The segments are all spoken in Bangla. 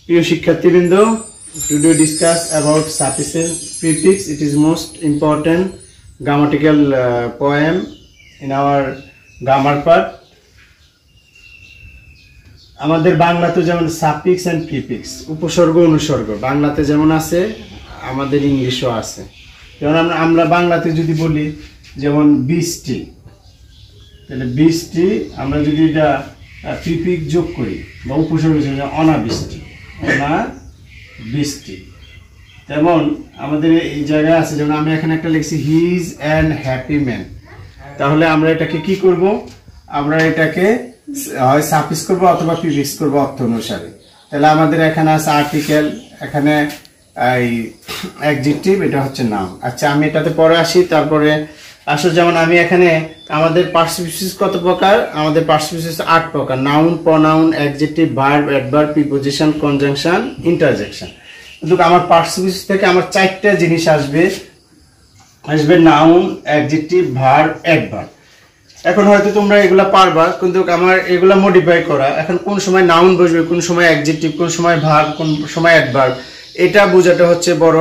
প্রিয় শিক্ষার্থীবৃন্দ, today discuss about sufficient prefix. It is most important grammatical poem in our grammar part. আমাদের বাংলাতে যেমন সাফিক্স এন্ড প্রিফিক্স, উপসর্গ অনুসর্গ বাংলাতে যেমন আছে আমাদের ইংলিশও আছে। যেমন আমরা বাংলাতে যদি বলি যেমন বৃষ্টি, তাহলে বৃষ্টি আমরা যদি এটা প্রিফিক্স যোগ করি বা উপসর্গ হিসেবে অনাবৃষ্টি, অনাবৃষ্টি। তেমন আমাদের এই জায়গায় আছে, যেমন আমি এখানে একটা লিখছি he is an happy man. তাহলে আমরা এটাকে কি করব? আমরা এটাকে হয় সাফিক্স করব অথবা প্রিফিক্স করব অর্থ অনুসারে। তাহলে আমাদের এখানে আছে আর্টিকেল, এখানে এই অ্যাডজেক্টিভ, এটা হচ্ছে নাউন। আচ্ছা, আমি এটাতে পরে আসি। তারপরে আসলে যেমন আমি এখানে আমাদের পার্টিসিপেন্ট কত প্রকার? আমাদের পার্টিসিপেন্ট 8 প্রকার: noun, pronoun, adjective, verb, adverb, preposition, conjunction, interjection. কিন্তু আমার পার্টিসিপেন্ট থেকে আমার 4টা জিনিস আসবে নাউন, অ্যাডজেক্টিভ, ভার্ব, অ্যাডভার্ব। এখন হয়তো তোমরা এগুলা পারবা, কিন্তু আমার এগুলা মডিফাই করা, এখন কোন সময় নাউন বসবে, কোন সময় অ্যাডজেক্টিভ, কোন সময় ভার্ব, কোন সময় অ্যাডভার্ব, এটা বোঝাটা হচ্ছে বড়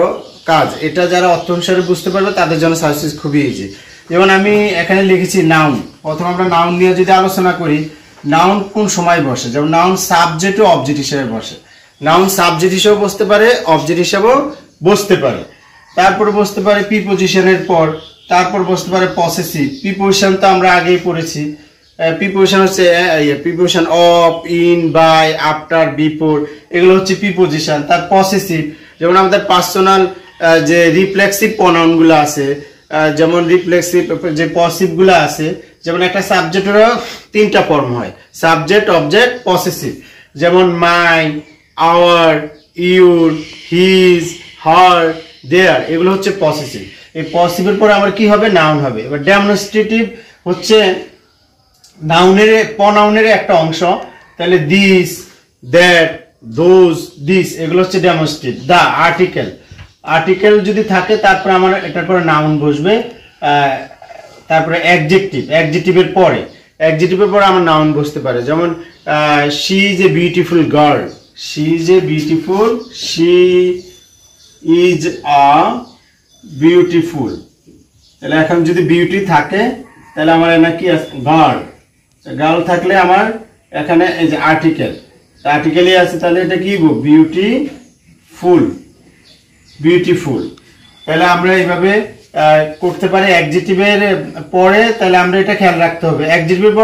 কাজ। এটা যারা অর্থ অনুসারে বুঝতে পারবে তাদের জন্য সার্ভিস খুবই ইজি। যেমন আমি এখানে লিখেছি নাউন। প্রথম আমরা নাউন নিয়ে যদি আলোচনা করি, নাউন কোন সময় বসে? যেমন নাউন সাবজেক্ট ও অবজেক্ট হিসেবে বসে। নাউন সাবজেক্ট হিসেবেও বসতে পারে, অবজেক্ট হিসেবেও বসতে পারে। তারপর বসতে পারে প্রিপোজিশনের পর, তারপর বসতে পারে পসেসিভ। প্রিপোজিশন তো আমরা আগেই পড়েছি। প্রিপোজিশন হচ্ছে preposition of, in, by, after, before, এগুলো হচ্ছে প্রিপোজিশন। তার পসেসিভ, যেমন আমাদের পার্সোনাল যে রিফ্লেক্সিভ প্রনাউন গুলো আছে, যেমন রিফ্লেক্সিভ যে পসিভ গুলো আছে, যেমন একটা সাবজেক্টেরও 3টা ফর্ম হয়: সাবজেক্ট, অবজেক্ট, পসেসিভ। যেমন মাই, আওয়ার, ইউর, হিজ, হার, দেয়ার, এগুলো হচ্ছে পসেসিভ। এই পসিভের পরে আমার কি হবে? নাউন হবে। এবার ডেমনস্ট্রেটিভ হচ্ছে নাউনের প্রনাউনের একটা অংশ। তাহলে দিস, দ্যাট, দোজ, দিস, এগুলো হচ্ছে ডেমনস্ট্রেটিভ। দা, আর্টিকেল, আর্টিকেল যদি থাকে তারপরে আমার এটার পরে নাউন বসবে। তারপরে অ্যাডজেক্টিভ, অ্যাডজেক্টিভের পরে আমার নাউন বসতে পারে। যেমন she is a beautiful girl, she is a beautiful, she is a beautiful. তাহলে এখন যদি বিউটি থাকে তাহলে আমার এখানে কি আছে? গার্ল। গার্ল থাকলে আমার এখানে এই যে আর্টিকেল, আর্টিকেলই আছে, তাহলে এটা কি বিউটিফুল, বিউটিফুল। তাহলে আমরা এইভাবে করতে পারি। অ্যাডজেক্টিভের পরে তাহলে আমরা এটা খেয়াল রাখতে হবে, অ্যাডজেক্টিভের পরে